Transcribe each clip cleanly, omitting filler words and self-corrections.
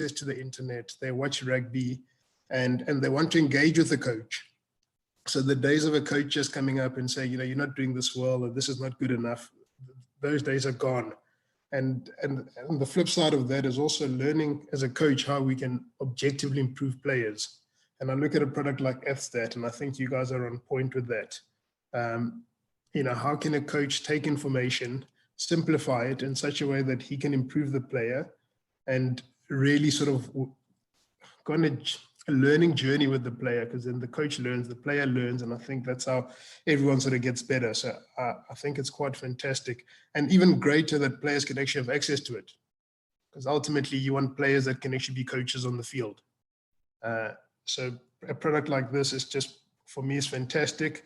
access to the internet, they watch rugby, and they want to engage with the coach. So the days of a coach just coming up and saying, you're not doing this well, or this is not good enough, those days are gone. And the flip side of that is also learning as a coach how we can objectively improve players. And I look at a product like Athstat, and I think you guys are on point with that. How can a coach take information, simplify it in such a way that he can improve the player, and really sort of go on a learning journey with the player, because then the coach learns, the player learns, and I think that's how everyone sort of gets better. So I think it's quite fantastic, and even greater that players can actually have access to it, because ultimately you want players that can actually be coaches on the field. So a product like this is just, for me, is fantastic.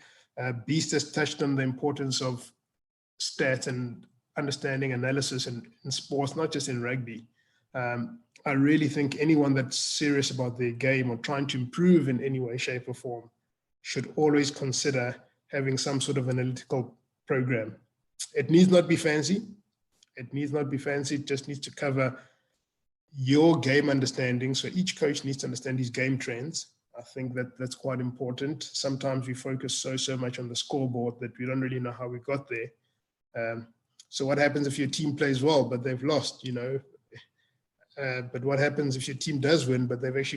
Beast has touched on the importance of stats and understanding analysis in sports, not just in rugby. I really think anyone that's serious about their game or trying to improve in any way, shape, or form should always consider having some sort of analytical program. It needs not be fancy. It just needs to cover your game understanding. So each coach needs to understand his game trends. I think that's quite important. Sometimes we focus so much on the scoreboard that we don't really know how we got there. So what happens if your team plays well, but they've lost, but what happens if your team does win, but they've actually